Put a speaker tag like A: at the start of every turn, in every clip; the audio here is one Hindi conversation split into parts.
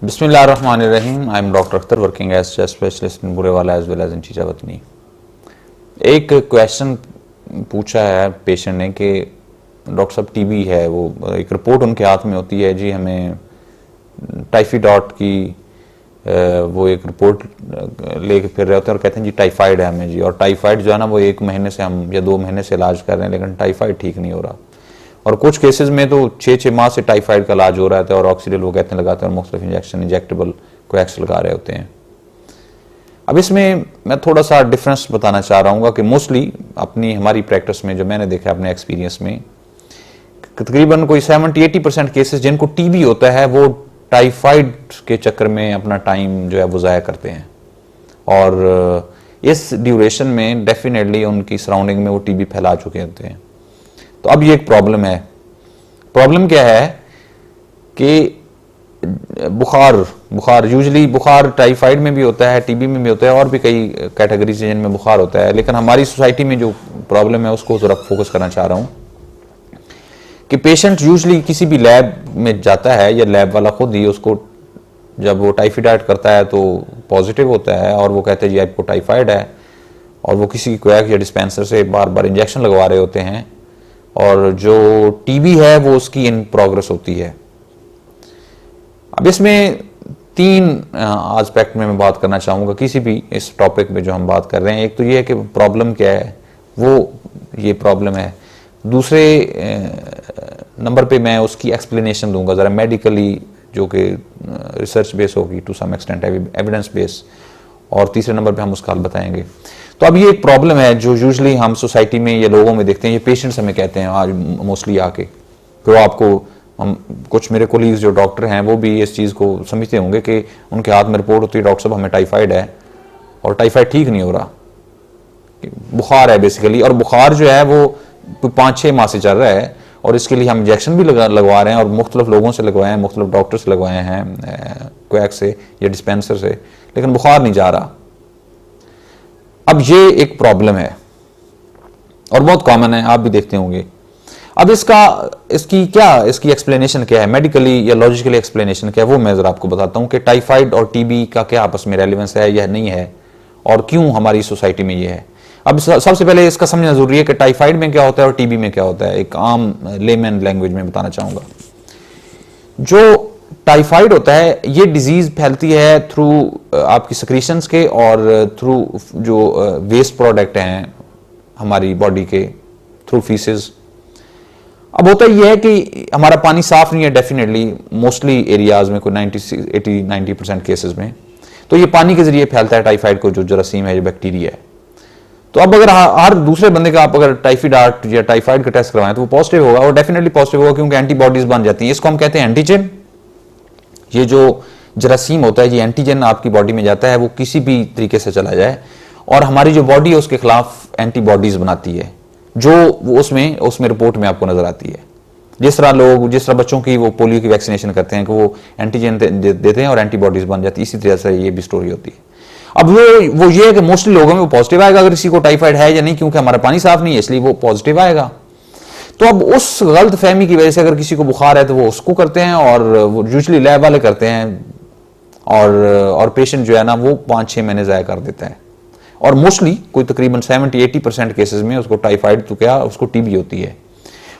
A: बिस्मिल्लाहिर्रहमानिर्रहीम। I am doctor Akhtar working as chest specialist in Burewala as well as in Chichawatni. एक क्वेश्चन पूछा है पेशेंट ने कि डॉक्टर साहब टीबी है, वो एक रिपोर्ट उनके हाथ में होती है जी, हमें टाइफाइड की वो एक रिपोर्ट लेके फिर रहे होते हैं और कहते हैं जी टाइफाइड है हमें जी, और टाइफाइड जो है ना वो 1 महीने से हम या 2 महीने से इलाज कर रहे हैं लेकिन टाइफाइड ठीक नहीं हो रहा, और कुछ केसेस में तो 6-6 माह से टाइफाइड का इलाज हो रहा है और ऑक्सीडेल वो कहते हैं लगाते हैं और मुख्तलिफ इंजेक्शन इंजेक्टेबल कोएक्स लगा रहे होते हैं। अब इसमें मैं थोड़ा सा डिफरेंस बताना चाह रहा हूँ कि मोस्टली अपनी हमारी प्रैक्टिस में जो मैंने देखा अपने एक्सपीरियंस में तकरीबन कोई 70-80% केसेस जिनको टीबी होता है वो टाइफाइड के चक्कर में अपना टाइम जो है वो ज़ाया करते हैं, और इस ड्यूरेशन में डेफिनेटली उनकी सराउंडिंग में वो टीबी फैला चुके होते हैं। तो अब ये एक प्रॉब्लम है। प्रॉब्लम क्या है कि बुखार यूजली बुखार टाइफाइड में भी होता है, टीबी में भी होता है, और भी कई कैटेगरीज हैं जिनमें बुखार होता है, लेकिन हमारी सोसाइटी में जो प्रॉब्लम है उसको ज़रा फोकस करना चाह रहा हूँ कि पेशेंट यूजली किसी भी लैब में जाता है या लैब वाला खुद ही उसको जब वो टाइफाइड करता है तो पॉजिटिव होता है और वो कहते हैं जी आपको टाइफाइड है, और वो किसी कोएक या डिस्पेंसर से बार बार इंजेक्शन लगवा रहे होते हैं, और जो टीबी है वो उसकी इन प्रोग्रेस होती है। अब इसमें 3 एस्पेक्ट में मैं बात करना चाहूँगा किसी भी इस टॉपिक में जो हम बात कर रहे हैं। एक तो ये है कि प्रॉब्लम क्या है, वो ये प्रॉब्लम है। दूसरे नंबर पे मैं उसकी एक्सप्लेनेशन दूंगा ज़रा मेडिकली, जो कि रिसर्च बेस होगी to some extent, evidence base, और तीसरे नंबर पे हम उसका हल बताएंगे। तो अब ये एक प्रॉब्लम है जो यूजली हम सोसाइटी में ये लोगों में देखते हैं, ये पेशेंट्स हमें कहते हैं आज मोस्टली आके, फिर वो आपको हम कुछ मेरे कोलीग्स जो डॉक्टर हैं वो भी इस चीज़ को समझते होंगे कि उनके हाथ में रिपोर्ट होती है डॉक्टर साहब हमें टाइफाइड है, और टाइफाइड ठीक नहीं हो रहा, बुखार है बेसिकली, और बुखार जो है वो 5-6 माह से चल रहा है, और इसके लिए हम इंजेक्शन भी लगवा रहे हैं और मुख्तलिफ लोगों से लगवाए हैं, मुख्तलिफ डॉक्टर से लगवाए हैं, कोएक से या डिस्पेंसर से, लेकिन बुखार नहीं जा रहा। अब ये एक प्रॉब्लम है और बहुत कॉमन है, आप भी देखते होंगे। अब इसकी एक्सप्लेनेशन क्या है, मेडिकली या लॉजिकली एक्सप्लेनेशन क्या है, वो मैं जरा आपको बताता हूँ कि टाइफाइड और टीबी का क्या आपस में रेलेवेंस है या नहीं है, और क्यों हमारी सोसाइटी में ये है। अब सबसे पहले इसका समझना जरूरी है कि टाइफाइड में क्या होता है और टीबी में क्या होता है। एक आम लेमैन लैंग्वेज में बताना चाहूंगा। जो टाइफाइड होता है ये डिजीज फैलती है थ्रू आपकी सिक्रीशंस के और थ्रू जो वेस्ट प्रोडक्ट हैं हमारी बॉडी के, थ्रू फीसेस। अब होता यह है कि हमारा पानी साफ नहीं है डेफिनेटली मोस्टली एरियाज में, कोई 80-90% केसेस में, तो ये पानी के जरिए फैलता है टाइफाइड को, जो जरासीम है, जो बैक्टीरिया है। तो अब अगर हर दूसरे बंदे का आप अगर टाइफाइड या टाइफाइड का टेस्ट करवाएं तो वो पॉजिटिव होगा, और डेफिनेटली पॉजिटिव होगा क्योंकि एंटीबॉडीज बन जाती हैं। इसको हम कहते हैं एंटीजन। ये जो जरासीम होता है, ये एंटीजन आपकी बॉडी में जाता है, वो किसी भी तरीके से चला जाए, और हमारी जो बॉडी है उसके खिलाफ एंटीबॉडीज बनाती है, जो उसमें रिपोर्ट में आपको नजर आती है। जिस तरह बच्चों की वो पोलियो की वैक्सीनेशन करते हैं कि वो एंटीजन देते हैं और एंटीबॉडीज बन जाती है, इसी तरह से ये भी स्टोरी होती है। अब वो ये है कि मोस्टली लोगों में वो पॉजिटिव आएगा अगर किसी को टाइफाइड है या नहीं, क्योंकि हमारा पानी साफ नहीं है इसलिए वो पॉजिटिव आएगा। तो अब उस गलत फहमी की वजह से अगर किसी को बुखार है तो वो उसको करते हैं, और वो यूजली लैब वाले करते हैं, और पेशेंट जो है ना वो 5-6 महीने ज़ाया कर देता है, और मोस्टली कोई तकरीबन 70-80% केसेस में उसको टाइफाइड तो क्या उसको टीबी होती है,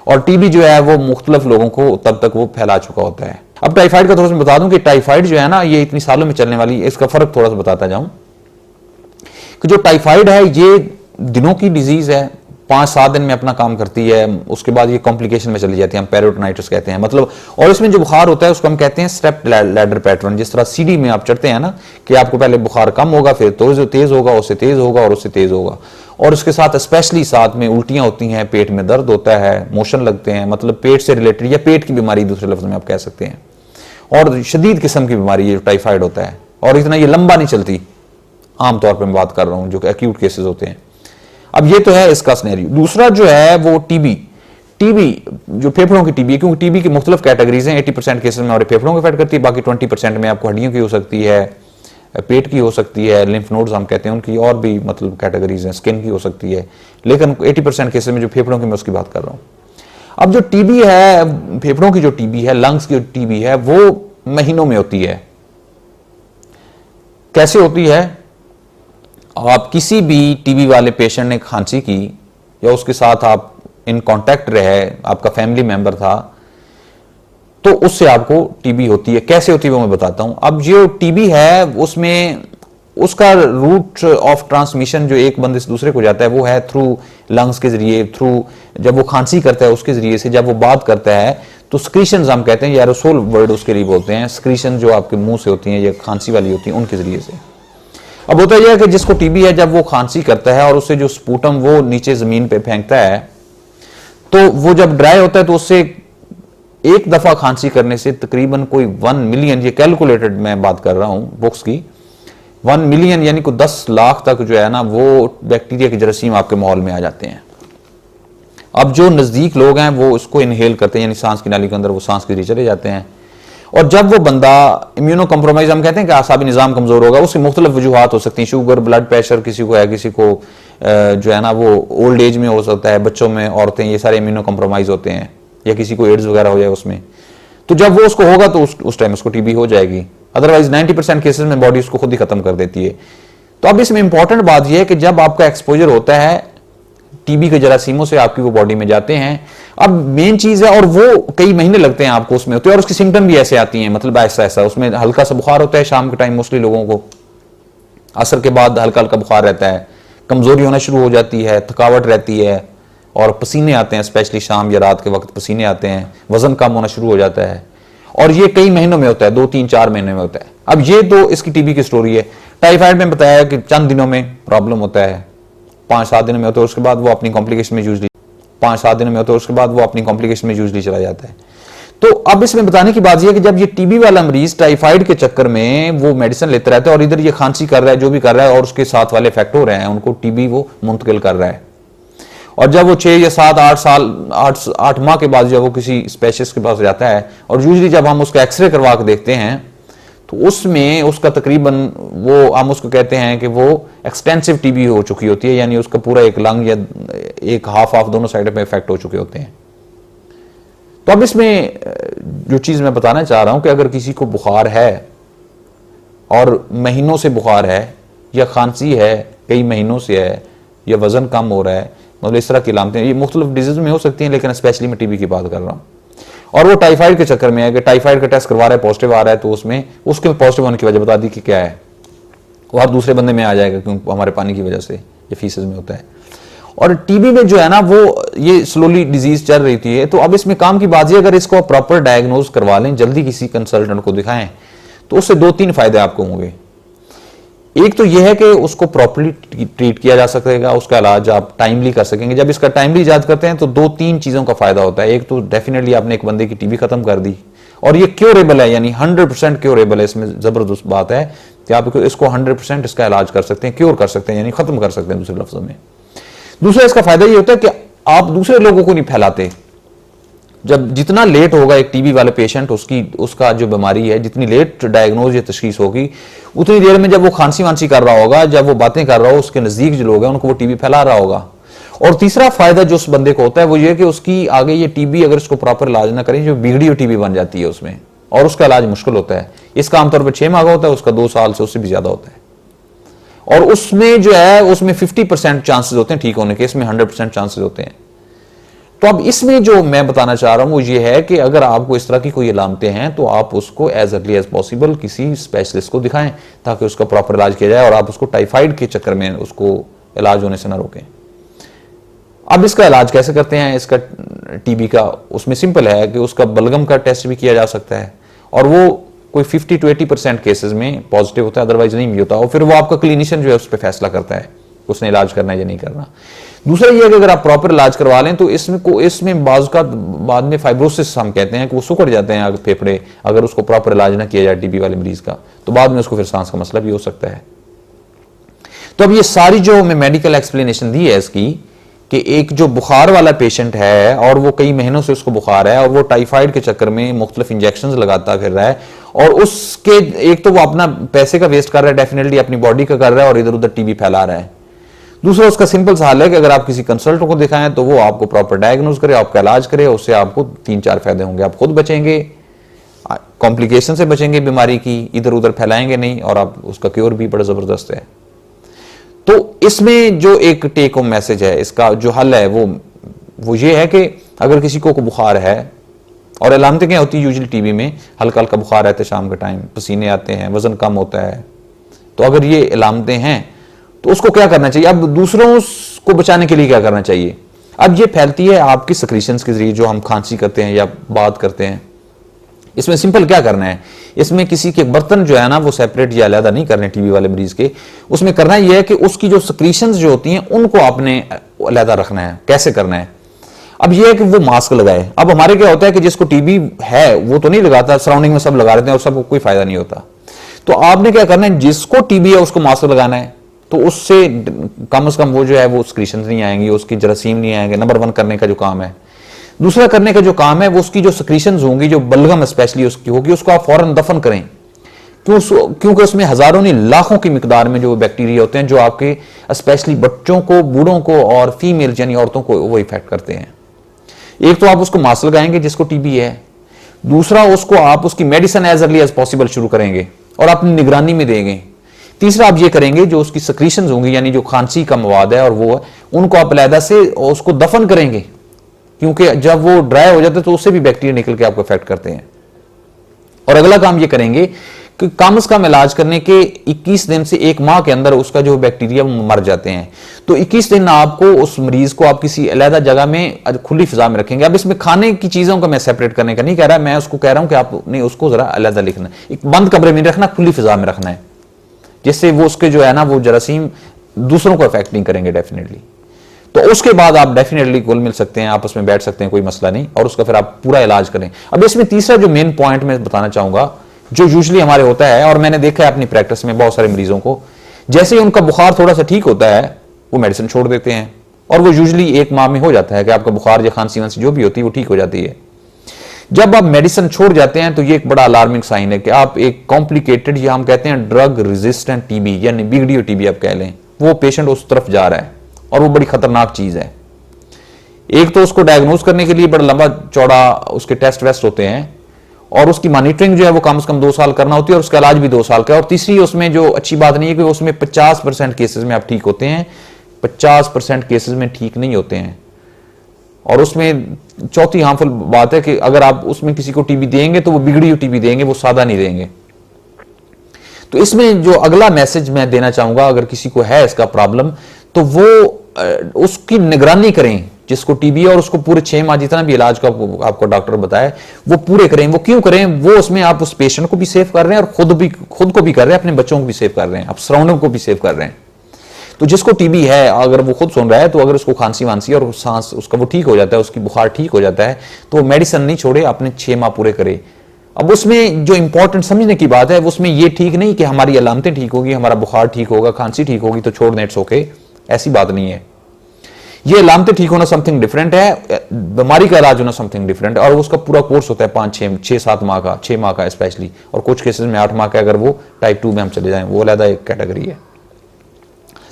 A: और टीबी जो है वो मुख्तलिफ लोगों को तब तक वो फैला चुका होता है। अब टाइफाइड का थोड़ा सा बता दूं कि टाइफाइड जो है ना ये इतनी सालों में चलने वाली, इसका फर्क थोड़ा सा बताता जाऊं कि जो टाइफाइड है ये दिनों की डिजीज है, 5-7 दिन में अपना काम करती है, उसके बाद ये कॉम्प्लिकेशन में चली जाती है, हम पेरिटोनाइटिस कहते हैं मतलब। और इसमें जो बुखार होता है उसको हम कहते हैं स्टेप लैडर पैटर्न। जिस तरह सीढ़ी में आप चढ़ते हैं ना कि आपको पहले बुखार कम होगा, फिर तो तेज होगा, उससे तेज होगा और उससे तेज होगा, और उसके साथ स्पेशली साथ में उल्टियां होती हैं, पेट में दर्द होता है, मोशन लगते हैं, मतलब पेट से रिलेटेड या पेट की बीमारी दूसरे लफ्ज में आप कह सकते हैं, और शदीद किस्म की बीमारी ये टाइफाइड होता है, और इतना ये लंबा नहीं चलती, आमतौर पर मैं बात कर रहा हूं जो एक्यूट केसेस होते हैं। अब ये तो है इसका सिनेरियो। दूसरा जो है वो टीबी जो फेफड़ों की टीबी है, क्योंकि टीबी की मुख्तलिफ कैटेगरीज हैं। 80% केसेस में हमारे फेफड़ों को अफेक्ट करती है, बाकी 20% में आपको हड्डियों की हो सकती है, पेट की हो सकती है, लिम्फ नोड्स हम कहते हैं उनकी, और भी मतलब कैटेगरीज हैं, स्किन की हो सकती है, लेकिन 80% केसेस में जो फेफड़ों की मैं उसकी बात कर रहा हूँ। अब जो टीबी है, फेफड़ों की जो टीबी है, लंग्स की टीबी है, वो महीनों में होती है, कैसे होती है? आप किसी भी टीबी वाले पेशेंट ने खांसी की या उसके साथ आप इन कांटेक्ट रहे, आपका फैमिली मेंबर था, तो उससे आपको टीबी होती है। कैसे होती है वो मैं बताता हूं। अब जो टीबी है उसमें उसका रूट ऑफ ट्रांसमिशन जो एक बंदे से दूसरे को जाता है वो है थ्रू लंग्स के जरिए, थ्रू जब वो खांसी करता है उसके जरिए से, जब वो बात करता है तो स्क्रीशंस हम कहते हैं, या एरोसोल वर्ड उसके लिए बोलते हैं, स्क्रीशन जो आपके मुंह से होती हैं या खांसी वाली होती हैं उनके जरिए से। अब होता यह है कि जिसको टीबी है जब वो खांसी करता है और उससे जो स्पूटम वो नीचे जमीन पे फेंकता है, तो वो जब ड्राई होता है तो उससे एक दफा खांसी करने से तकरीबन कोई 1 मिलियन, ये कैलकुलेटेड मैं बात कर रहा हूं बुक्स की, 1 मिलियन यानी कोई 10 लाख तक जो है ना वो बैक्टीरिया के जरासीम आपके माहौल में आ जाते हैं। अब जो नजदीक लोग हैं वो उसको इनहेल करते हैं, यानी सांस की नाली के अंदर वो सांस के जरिए चले जाते हैं। और जब वो बंदा इम्यूनो कम्प्रोमाइज, हम कहते हैं कि आसाबी निज़ाम कमजोर होगा, उसकी मुख्तलिफ वजूहात हो सकती हैं, शुगर, ब्लड प्रेशर किसी को है, किसी को जो है ना वो ओल्ड एज में हो सकता है, बच्चों में, औरतें, ये सारे इम्यूनो कम्प्रोमाइज होते हैं, या किसी को एड्स वगैरह हो जाए उसमें, तो जब वो उसको होगा तो उस टाइम उसको टीबी हो जाएगी। अदरवाइज 90% केसेस में बॉडी उसको खुद ही खत्म कर देती है। तो अब इसमें इंपॉर्टेंट बात यह है कि जब आपका एक्सपोजर होता है टीबी के जरासीमों से, आपकी वो बॉडी में जाते हैं, अब मेन चीज है, और वो कई महीने लगते हैं आपको उसमें होते हैं, और उसकी सिम्टम भी ऐसे आती हैं, मतलब ऐसा ऐसा उसमें हल्का सा बुखार होता है शाम के टाइम, मोस्टली लोगों को असर के बाद हल्का हल्का बुखार रहता है, कमजोरी होना शुरू हो जाती है, थकावट रहती है, और पसीने आते हैं, स्पेशली शाम या रात के वक्त पसीने आते हैं, वजन कम होना शुरू हो जाता है, और ये कई महीनों में होता है, 2, 3, 4 महीने में होता है। अब ये तो इसकी टीबी की स्टोरी है। टाइफाइड में बताया कि चंद दिनों में प्रॉब्लम होता है, 5-7 दिन में होता है, उसके बाद वो अपनी कॉम्प्लिकेशन में यूजली 5-7 दिन में होता है, उसके बाद वो अपनी कॉम्प्लिकेशन में यूजली चला जाता है। तो अब इसमें बताने की बात यह है कि जब ये टीबी वाला मरीज टाइफाइड के चक्कर में वो मेडिसिन लेता रहता है और इधर ये खांसी कर रहा है, जो भी कर रहा है, और उसके साथ वाले इफेक्ट हो रहे हैं, उनको टीबी वो मुंतकिल कर रहा है, और जब वो 6 या 7, 8 साल 8 माह के बाद जब वो किसी स्पेशलिस्ट के पास जाता है, और यूजली जब हम उसका एक्सरे करवा के देखते हैं तो उसमें उसका तकरीबन वो हम उसको कहते हैं कि वो एक्सटेंसिव टीबी हो चुकी होती है, यानी उसका पूरा एक लंग या एक हाफ दोनों साइड में इफेक्ट हो चुके होते हैं। तो अब इसमें जो चीज मैं बताना चाह रहा हूं कि अगर किसी को बुखार है और महीनों से बुखार है, या खांसी है कई महीनों से है, या वजन कम हो रहा है, मतलब इस तरह की अलामतें, ये मुख्तलिफ डिजीज में हो सकती हैं, लेकिन स्पेशली मैं टीबी की बात कर रहा हूं, और वो टाइफाइड के चक्कर में है कि टाइफाइड का टेस्ट करवा रहा है, पॉजिटिव आ रहा है, तो उसमें उसके पॉजिटिव होने की वजह बता दी कि क्या है, वो हर दूसरे बंदे में आ जाएगा क्योंकि हमारे पानी की वजह से ये फीसेज में होता है। और टीबी में जो है ना वो ये स्लोली डिजीज चल रही थी। तो अब इसमें काम की बात है, अगर इसको प्रॉपर डायग्नोज करवा लें, जल्दी किसी कंसल्टेंट को दिखाएं, तो उससे 2-3 फायदे आपको होंगे। एक तो यह है कि उसको प्रॉपर्ली ट्रीट किया जा सकेगा, उसका इलाज आप टाइमली कर सकेंगे। जब इसका टाइमली इलाज करते हैं तो 2-3 चीजों का फायदा होता है। एक तो डेफिनेटली आपने एक बंदे की टीबी खत्म कर दी, और ये क्योरेबल है, यानी 100% क्योरेबल है। इसमें जबरदस्त बात है कि आप इसको 100% इसका इलाज कर सकते हैं, क्योर कर सकते हैं, यानी खत्म कर सकते हैं दूसरे लफ्जों में। दूसरा इसका फायदा ये होता है कि आप दूसरे लोगों को नहीं फैलाते। जब जितना लेट होगा एक टीबी वाले पेशेंट, उसका जो बीमारी है, जितनी लेट डायग्नोज या तशखीस होगी, उतनी देर में जब वो खांसी वांसी कर रहा होगा, जब वो बातें कर रहा हो, उसके नजदीक जो लोग हैं उनको वो टीबी फैला रहा होगा। और तीसरा फायदा जो उस बंदे को होता है वो ये कि उसकी आगे ये टीबी अगर इसको प्रॉपर इलाज ना करें, जो बिगड़ी हुई टीबी बन जाती है उसमें, और उसका इलाज मुश्किल होता है। इसका आमतौर पर 6 माह का होता है, उसका 2 साल से उससे भी ज्यादा होता है। और उसमें जो है उसमें 50% चांसेस होते हैं ठीक होने के, इसमें 100% चांसेस होते हैं। तो अब इसमें जो मैं बताना चाह रहा हूं वो ये है कि अगर आपको इस तरह की कोई अलामतें हैं तो आप उसको एज अर्ली एज पॉसिबल किसी स्पेशलिस्ट को दिखाएं, ताकि उसका प्रॉपर इलाज किया जाए, और आप उसको टाइफाइड के चक्कर में उसको इलाज होने से ना रोकें। अब इसका इलाज कैसे करते हैं इसका टीबी का? उसमें सिंपल है कि उसका बलगम का टेस्ट भी किया जा सकता है, और वो कोई 50 to 80% केसेस में पॉजिटिव होता है, अदरवाइज नहीं भी होता। और फिर वो आपका क्लिनिशियन जो है उस पर फैसला करता है उसने इलाज करना है या नहीं करना। दूसरा ये है कि अगर आप प्रॉपर इलाज करवा लें तो इसमें बाद में फाइब्रोसिस हम कहते हैं कि वो सुखड़ जाते हैं फेफड़े, अगर उसको प्रॉपर इलाज ना किया जाए टीबी वाले मरीज का, तो बाद में उसको फिर सांस का मसला भी हो सकता है। तो अब ये सारी जो मैं मेडिकल एक्सप्लेनेशन दी है इसकी, कि एक जो बुखार वाला पेशेंट है और वो कई महीनों से उसको बुखार है, और वो टाइफाइड के चक्कर में मुख्तलिफ इंजेक्शंस लगाता फिर रहा है, और उसके एक तो वो अपना पैसे का वेस्ट कर रहा है, डेफिनेटली अपनी बॉडी का कर रहा है, और इधर उधर टीबी फैला रहा है। दूसरा उसका सिंपल सा हल है कि अगर आप किसी कंसल्टेंट को दिखाएं तो वो आपको प्रॉपर डायग्नोज करे, आपका इलाज करे, उससे आपको 3-4 फायदे होंगे। आप खुद बचेंगे, कॉम्प्लिकेशन से बचेंगे बीमारी की, इधर उधर फैलाएंगे नहीं, और आप उसका क्योर भी बड़ा ज़बरदस्त है। तो इसमें जो एक टेक होम मैसेज है, इसका जो हल है वो ये है कि अगर किसी को बुखार है, और अलामतें क्या होती है यूजुअली टीबी में, हल्का हल्का बुखार रहता है शाम के टाइम, पसीने आते हैं, वजन कम होता है, तो अगर ये अलामतें हैं तो उसको क्या करना चाहिए? अब दूसरों को बचाने के लिए क्या करना चाहिए? अब ये फैलती है आपकी सिक्रीशंस के जरिए, जो हम खांसी करते हैं या बात करते हैं। इसमें सिंपल क्या करना है, इसमें किसी के बर्तन जो है ना वो सेपरेट या अलहदा नहीं करने टीबी वाले मरीज के, उसमें करना यह है कि उसकी जो सिक्रीशंस जो होती हैं उनको आपने अलहदा रखना है। कैसे करना है? अब यह है कि वो मास्क लगाए। अब हमारे क्या होता है कि जिसको टीबी है वो तो नहीं लगाता, सराउंडिंग में सब लगा लेते हैं और सबको कोई फायदा नहीं होता। तो आपने क्या करना है, जिसको टीबी है उसको मास्क लगाना है, तो उससे कम से कम वो जो है वो सिक्रीशन नहीं आएंगी, उसकी जरासीम नहीं आएंगे। नंबर 1 करने का जो काम है। दूसरा करने का जो काम है वो उसकी जो सिक्रीशंस होंगी, जो बलगम स्पेशली उसकी होगी, उसको आप फौरन दफन करें। क्योंकि उसमें हजारों नहीं लाखों की मिकदार में जो बैक्टीरिया होते हैं, जो आपके स्पेशली बच्चों को, बूढ़ों को और फीमेल यानी औरतों को वो इफेक्ट करते हैं। एक तो आप उसको मास्क लगाएंगे जिसको टीबी है, दूसरा उसको आप उसकी medicine as early as possible शुरू करेंगे और अपनी निगरानी में देंगे। तीसरा आप ये करेंगे जो उसकी सिक्रीशंस होंगी यानी जो खांसी का मवाद है और वो उनको आप अलहदा से उसको दफन करेंगे, क्योंकि जब वो ड्राई हो जाते हैं तो उससे भी बैक्टीरिया निकल के आपको इफेक्ट करते हैं। और अगला काम ये करेंगे कि कम से कम इलाज करने के 21 दिन से 1 माह के अंदर उसका जो बैक्टीरिया मर जाते हैं। तो 21 दिन आपको उस मरीज को आप किसी अलहदा जगह में खुली फिजा में रखेंगे। अब इसमें खाने की चीजों का मैं सेपरेट करने का नहीं कह रहा, मैं उसको कह रहा हूं कि आपने उसको जरा अलहदा लिखना, एक बंद कमरे में रखना, खुली फिजा में रखना है, जिससे वो उसके जो है ना वो जरासीम दूसरों को इफेक्ट नहीं करेंगे डेफिनेटली। तो उसके बाद आप डेफिनेटली घुल मिल सकते हैं, आपस में बैठ सकते हैं, कोई मसला नहीं, और उसका फिर आप पूरा इलाज करें। अब इसमें तीसरा जो मेन पॉइंट मैं बताना चाहूंगा, जो यूजुअली हमारे होता है और मैंने देखा है अपनी प्रैक्टिस में बहुत सारे मरीजों को, जैसे ही उनका बुखार थोड़ा सा ठीक होता है वो मेडिसिन छोड़ देते हैं, और वो यूजुअली 1 माह में हो जाता है कि आपका बुखार या खांसी वांसी जो भी होती है वो ठीक हो जाती है। जब आप मेडिसिन छोड़ जाते हैं तो ये एक बड़ा अलार्मिंग साइन है कि आप एक कॉम्प्लिकेटेड, या हम कहते हैं ड्रग रेजिस्टेंट टीबी यानी बिगड़ी टीबी आप कह लें, वो पेशेंट उस तरफ जा रहा है, और वो बड़ी खतरनाक चीज है। एक तो उसको डायग्नोज करने के लिए बड़ा लंबा चौड़ा उसके टेस्ट वेस्ट होते हैं, और उसकी मॉनिटरिंग जो है वो कम से कम 2 साल करना होती है, और उसका इलाज भी 2 साल का है। और तीसरी उसमें जो अच्छी बात नहीं है कि उसमें 50% केसेस में आप ठीक होते हैं, 50% केसेस में ठीक नहीं होते हैं। और उसमें चौथी हार्मफुल बात है कि अगर आप उसमें किसी को टीबी देंगे तो वो बिगड़ी हुई टीबी देंगे, वो सादा नहीं देंगे। तो इसमें जो अगला मैसेज मैं देना चाहूंगा, अगर किसी को है इसका प्रॉब्लम, तो वो उसकी निगरानी करें जिसको टीबी है, और उसको पूरे 6 माह जितना भी इलाज का आपको डॉक्टर बताए वो पूरे करें। वो क्यों करें? वो उसमें आप उस पेशेंट को भी सेव कर रहे हैं और खुद को भी कर रहे हैं, अपने बच्चों को भी सेव कर रहे हैं, आप सराउंडिंग को भी सेव कर रहे हैं। तो जिसको टीबी है, अगर वो खुद सुन रहा है, तो अगर उसको खांसी वांसी और सांस उसका वो ठीक हो जाता है, उसकी बुखार ठीक हो जाता है, तो वो मेडिसिन नहीं छोड़े, अपने 6 माह पूरे करे। अब उसमें जो इंपॉर्टेंट समझने की बात है, उसमें ये ठीक नहीं कि हमारी अलामतें ठीक होगी, हमारा बुखार ठीक होगा, खांसी ठीक होगी तो छोड़ दें, इट्स ओके, ऐसी बात नहीं है। ये अलामतें ठीक होना समथिंग डिफरेंट है, बीमारी का इलाज होना समथिंग डिफरेंट है, और उसका पूरा कोर्स होता है 5-6-7 माह का, 6 माह का स्पेशली, और कुछ केसेस में 8 माह का, अगर वो टाइप 2 में हम चले जाएं, वो अलग एक कैटेगरी है।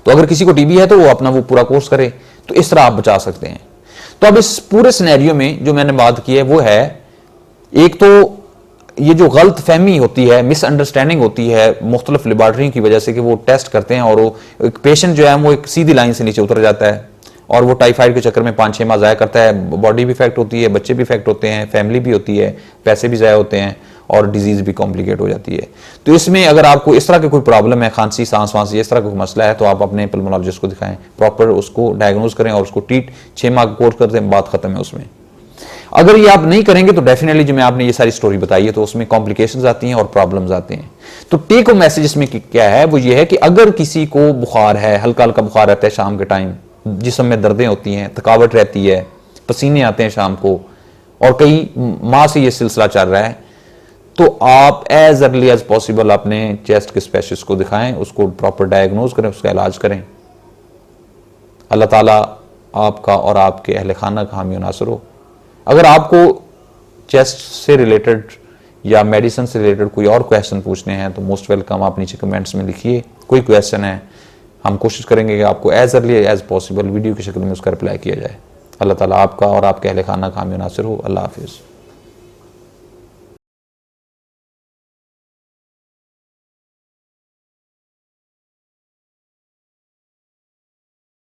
A: तो अगर किसी को टीबी है तो वो अपना वो पूरा कोर्स करे, तो इस तरह आप बचा सकते हैं। तो अब इस पूरे सिनेरियो में जो मैंने बात की है वो है, एक तो ये जो गलत फहमी होती है, मिसअंडरस्टैंडिंग होती है मुख्तलिफ लेबॉर्ट्री की वजह से, कि वो टेस्ट करते हैं और वो एक पेशेंट जो है वो एक सीधी लाइन से नीचे उतर जाता है, और वो टाइफाइड के चक्कर में 5-6 माह ज़ाया करता है, बॉडी भी इफेक्ट होती है, बच्चे भी इफेक्ट होते हैं, फैमिली भी होती है, पैसे भी ज़ाया होते हैं, और डिजीज़ भी कॉम्प्लिकेट हो जाती है। तो इसमें अगर आपको इस तरह की कोई प्रॉब्लम है, खांसी, सांस वांसी, इस तरह का कोई मसला है, तो आप अपने पल्मोनोलॉजिस्ट को दिखाएं, प्रॉपर उसको डायग्नोज करें और उसको ट्रीट, 6 माह का कोर्स करते हैं, बात खत्म है उसमें। अगर ये आप नहीं करेंगे तो डेफिनेटली जो मैं आपने ये सारी स्टोरी बताई है, तो उसमें कॉम्प्लिकेशंस आती हैं और प्रॉब्लम्स आते हैं। तो टेक होम मैसेज इसमें क्या है, वो ये है कि अगर किसी को बुखार है, हल्का हल्का बुखार रहता है शाम के टाइम, जिस्म में दर्दें होती हैं, थकावट रहती है, पसीने आते हैं शाम को, और कई माह से ये सिलसिला चल रहा है, तो आप एज अर्ली एज पॉसिबल अपने चेस्ट के स्पेशलिस्ट को दिखाएं, उसको प्रॉपर डायग्नोज करें, उसका इलाज करें। अल्लाह ताला आपका और आपके अहले खाना का हामी नासर हो। अगर आपको चेस्ट से रिलेटेड या मेडिसिन से रिलेटेड कोई और क्वेश्चन पूछने हैं तो मोस्ट वेलकम, आप नीचे कमेंट्स में लिखिए, कोई क्वेश्चन है, हम कोशिश करेंगे कि आपको as early as possible video की शक्ल में उसका रिप्लाई किया जाए। अल्लाह ताला आपका और आपके अहले खाना का हामी नासर हो। अल्लाह हाफिज़।